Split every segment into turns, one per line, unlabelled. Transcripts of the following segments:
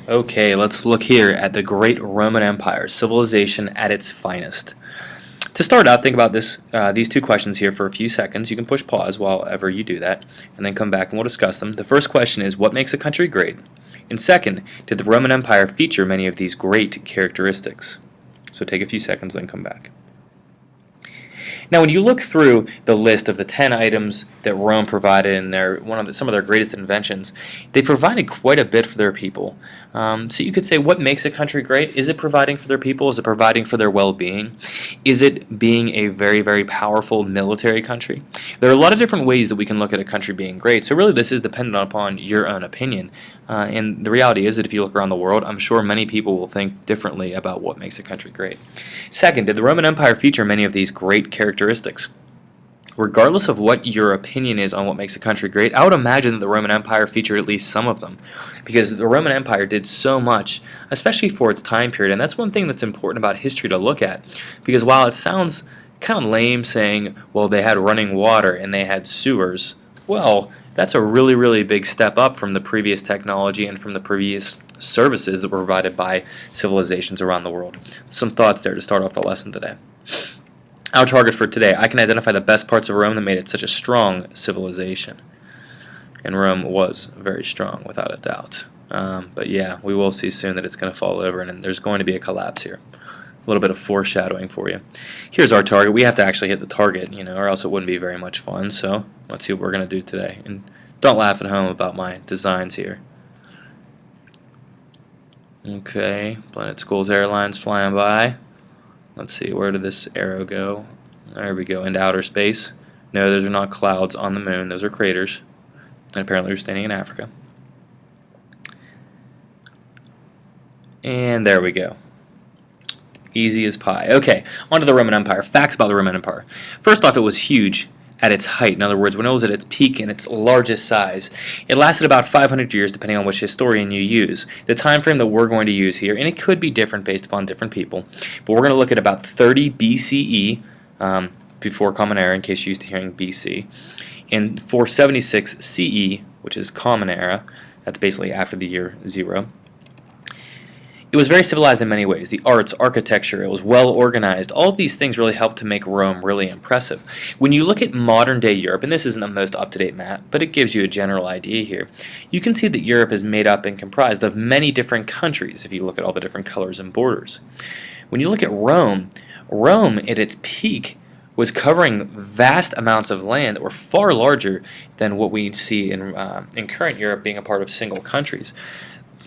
Okay, let's look here at the great Roman Empire, civilization at its finest. To start out, think about these two questions here for a few seconds. You can push pause while ever you do that, and then come back and we'll discuss them. The first question is, what makes a country great? And second, did the Roman Empire feature many of these great characteristics? So take a few seconds, then come back. Now, when you look through the list of the 10 items that Rome provided in some of their greatest inventions, they provided quite a bit for their people. So you could say, what makes a country great? Is it providing for their people? Is it providing for their well-being? Is it being a very, very powerful military country? There are a lot of different ways that we can look at a country being great. So really, this is dependent upon your own opinion. And the reality is that if you look around the world, I'm sure many people will think differently about what makes a country great. Second, did the Roman Empire feature many of these great characteristics? Regardless of what your opinion is on what makes a country great, I would imagine that the Roman Empire featured at least some of them, because the Roman Empire did so much, especially for its time period, and that's one thing that's important about history to look at, because while it sounds kind of lame saying, well, they had running water and they had sewers, well, that's a really, really big step up from the previous technology and from the previous services that were provided by civilizations around the world. Some thoughts there to start off the lesson today. Our target for today, I can identify the best parts of Rome that made it such a strong civilization. And Rome was very strong, without a doubt. But yeah, we will see soon that it's going to fall over, and there's going to be a collapse here. A little bit of foreshadowing for you. Here's our target. We have to actually hit the target, or else it wouldn't be very much fun. So let's see what we're going to do today. And don't laugh at home about my designs here. Okay, Planet Schools Airlines flying by. Let's see, where did this arrow go? There we go, into outer space. No, those are not clouds on the moon. Those are craters. And apparently we're standing in Africa. And there we go. Easy as pie. Okay, on to the Roman Empire. Facts about the Roman Empire. First off, it was huge at its height. In other words, when it was at its peak and its largest size. It lasted about 500 years, depending on which historian you use. The time frame that we're going to use here, and it could be different based upon different people, but we're going to look at about 30 BCE, before Common Era, in case you're used to hearing BC, and 476 CE, which is Common Era. That's basically after the year 0. It was very civilized in many ways. The arts, architecture, it was well organized. All of these things really helped to make Rome really impressive. When you look at modern day Europe, and this isn't the most up-to-date map, but it gives you a general idea here, you can see that Europe is made up and comprised of many different countries if you look at all the different colors and borders. When you look at Rome, Rome at its peak was covering vast amounts of land that were far larger than what we see in current Europe being a part of single countries.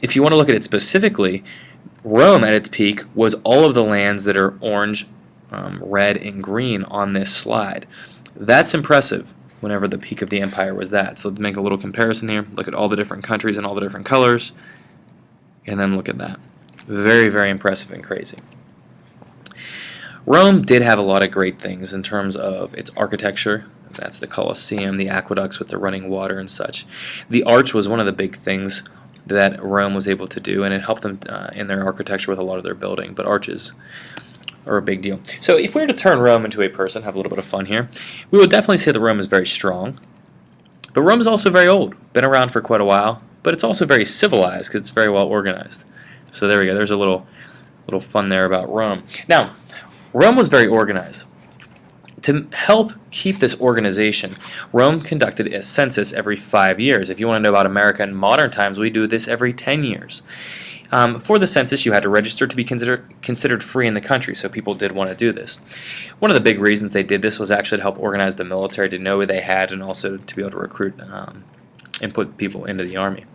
If you want to look at it specifically, Rome at its peak was all of the lands that are orange, red, and green on this slide. That's impressive whenever the peak of the empire was that. So let's make a little comparison here. Look at all the different countries and all the different colors. And then look at that. Very, very impressive and crazy. Rome did have a lot of great things in terms of its architecture. That's the Colosseum, the aqueducts with the running water and such. The arch was one of the big things that Rome was able to do, and it helped them in their architecture with a lot of their building, but arches are a big deal. So if we were to turn Rome into a person, have a little bit of fun here, we would definitely say that Rome is very strong, but Rome is also very old, been around for quite a while, but it's also very civilized because it's very well organized. So there we go, there's a little fun there about Rome. Now, Rome was very organized. To help keep this organization, Rome conducted a census every 5 years. If you want to know about America in modern times, we do this every 10 years. For the census, you had to register to be considered free in the country, so people did want to do this. One of the big reasons they did this was actually to help organize the military, to know what they had, and also to be able to recruit and put people into the army.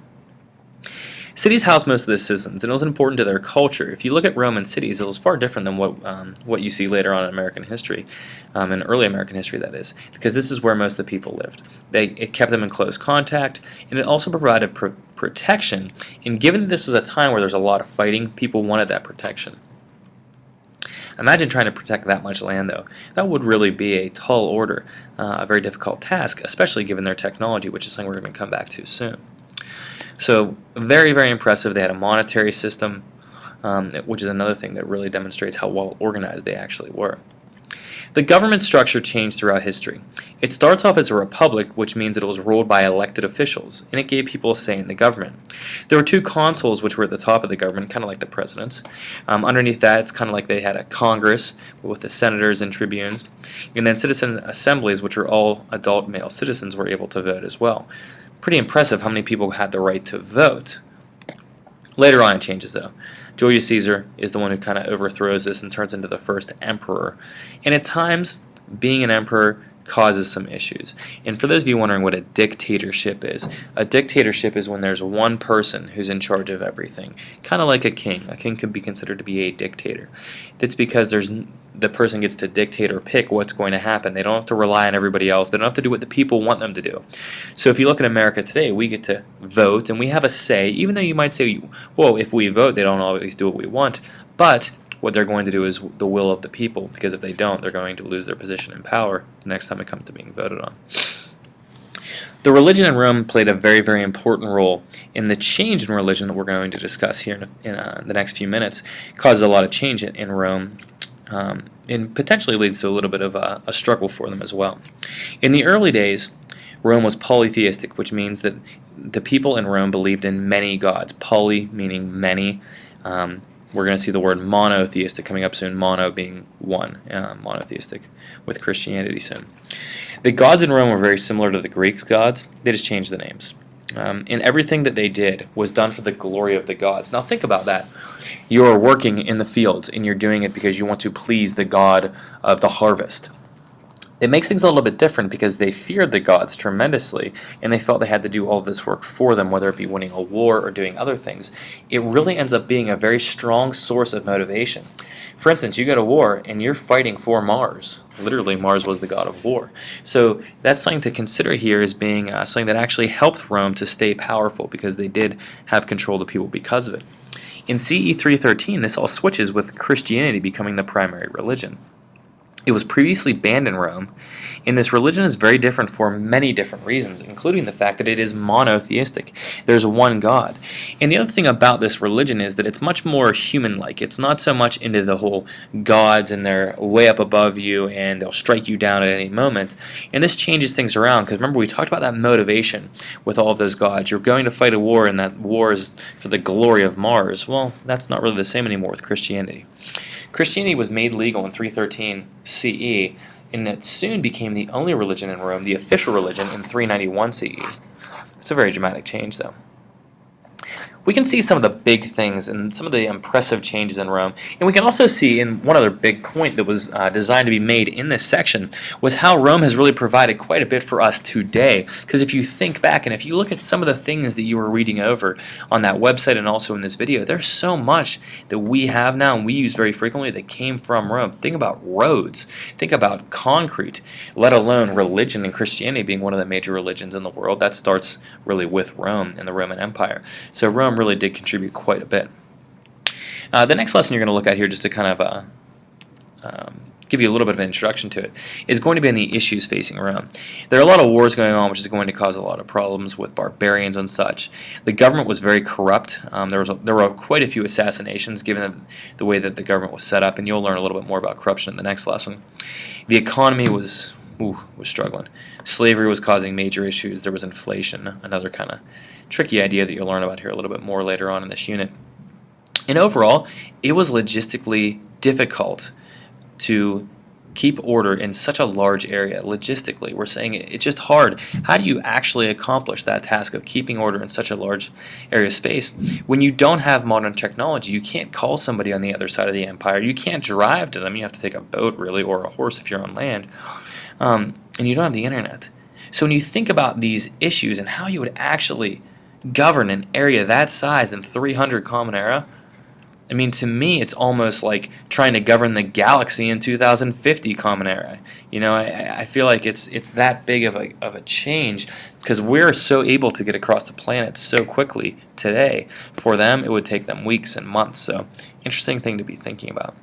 Cities housed most of the citizens, and it was important to their culture. If you look at Roman cities, it was far different than what you see later on in American history, in early American history, that is, because this is where most of the people lived. It kept them in close contact, and it also provided protection. And given that this was a time where there's a lot of fighting, people wanted that protection. Imagine trying to protect that much land, though. That would really be a tall order, a very difficult task, especially given their technology, which is something we're going to come back to soon. So very, very impressive. They had a monetary system, which is another thing that really demonstrates how well organized they actually were. The government structure changed throughout history. It starts off as a republic, which means that it was ruled by elected officials, and it gave people a say in the government. There were two consuls, which were at the top of the government, kind of like the presidents. Underneath that, it's kind of like they had a Congress with the senators and tribunes, and then citizen assemblies, which are all adult male citizens, were able to vote as well. Pretty impressive how many people had the right to vote. Later on it changes though. Julius Caesar is the one who kind of overthrows this and turns into the first emperor. And at times, being an emperor causes some issues. And for those of you wondering what a dictatorship is, a dictatorship is when there's one person who's in charge of everything. Kind of like a king. A king could be considered to be a dictator. That's because the person gets to dictate or pick what's going to happen. They don't have to rely on everybody else. They don't have to do what the people want them to do. So if you look at America today, we get to vote and we have a say, even though you might say, well, if we vote, they don't always do what we want. But what they're going to do is the will of the people, because if they don't, they're going to lose their position in power the next time it comes to being voted on. The religion in Rome played a very, very important role in the change in religion that we're going to discuss here in the next few minutes. It caused a lot of change in Rome. And potentially leads to a little bit of a struggle for them as well. In the early days, Rome was polytheistic, which means that the people in Rome believed in many gods. Poly meaning many. We're going to see the word monotheistic coming up soon, mono being one, monotheistic, with Christianity soon. The gods in Rome were very similar to the Greek gods. They just changed the names. And everything that they did was done for the glory of the gods. Now think about that. You're working in the fields, and you're doing it because you want to please the god of the harvest. It makes things a little bit different because they feared the gods tremendously, and they felt they had to do all of this work for them, whether it be winning a war or doing other things. It really ends up being a very strong source of motivation. For instance, you go to war, and you're fighting for Mars. Literally, Mars was the god of war. So that's something to consider here as being something that actually helped Rome to stay powerful, because they did have control of the people because of it. In CE 313, this all switches with Christianity becoming the primary religion. It was previously banned in Rome, and this religion is very different for many different reasons, including the fact that it is monotheistic. There's one God. And the other thing about this religion is that it's much more human-like. It's not so much into the whole gods and they're way up above you and they'll strike you down at any moment. And this changes things around, because remember we talked about that motivation with all of those gods. You're going to fight a war, and that war is for the glory of Mars. Well, that's not really the same anymore with Christianity. Christianity was made legal in 313 CE, and it soon became the only religion in Rome, the official religion, in 391 CE. It's a very dramatic change, though. We can see some of the big things and some of the impressive changes in Rome, and we can also see, in one other big point that was designed to be made in this section, was how Rome has really provided quite a bit for us today. Because if you think back and if you look at some of the things that you were reading over on that website and also in this video, there's so much that we have now and we use very frequently that came from Rome. Think about roads, think about concrete, let alone religion and Christianity being one of the major religions in the world. That starts really with Rome and the Roman Empire. So Rome really did contribute quite a bit. The next lesson you're going to look at here, just to kind of give you a little bit of an introduction to it, is going to be on the issues facing Rome. There are a lot of wars going on, which is going to cause a lot of problems with barbarians and such. The government was very corrupt. There were quite a few assassinations given the way that the government was set up, and you'll learn a little bit more about corruption in the next lesson. The economy was struggling. Slavery was causing major issues. There was inflation, another kind of tricky idea that you'll learn about here a little bit more later on in this unit. And overall, it was logistically difficult to keep order in such a large area. Logistically, we're saying it's just hard. How do you actually accomplish that task of keeping order in such a large area of space? When you don't have modern technology, you can't call somebody on the other side of the empire. You can't drive to them. You have to take a boat, really, or a horse if you're on land. And you don't have the internet. So when you think about these issues and how you would actually govern an area that size in 300 Common Era, I mean, to me, it's almost like trying to govern the galaxy in 2050 Common Era. You know, I feel like it's that big of a change, because we're so able to get across the planet so quickly today. For them, it would take them weeks and months. So, interesting thing to be thinking about.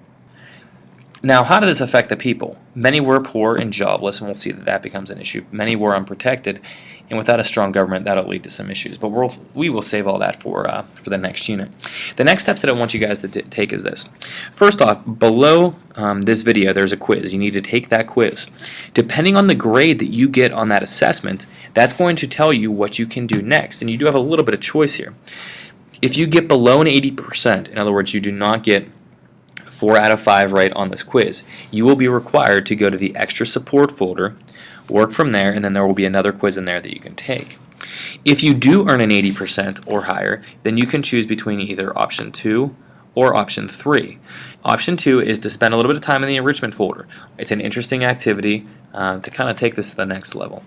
Now, how did this affect the people? Many were poor and jobless, and we'll see that that becomes an issue. Many were unprotected, and without a strong government, that'll lead to some issues. But we will save all that for the next unit. The next steps that I want you guys to take is this. First off, below this video, there's a quiz. You need to take that quiz. Depending on the grade that you get on that assessment, that's going to tell you what you can do next, and you do have a little bit of choice here. If you get below an 80%, in other words, you do not get 4 out of 5 right on this quiz, you will be required to go to the extra support folder, work from there, and then there will be another quiz in there that you can take. If you do earn an 80% or higher, then you can choose between either option 2 or option 3. Option 2 is to spend a little bit of time in the enrichment folder. It's an interesting activity to kind of take this to the next level.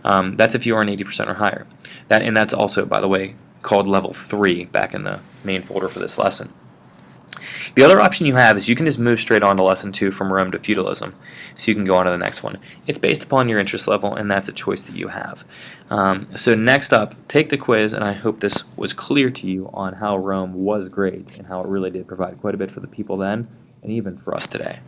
That's if you earn 80% or higher. And that's also, by the way, called level 3 back in the main folder for this lesson. The other option you have is you can just move straight on to lesson 2 from Rome to feudalism, so you can go on to the next one. It's based upon your interest level, and that's a choice that you have. So next up, take the quiz, and I hope this was clear to you on how Rome was great and how it really did provide quite a bit for the people then and even for us today.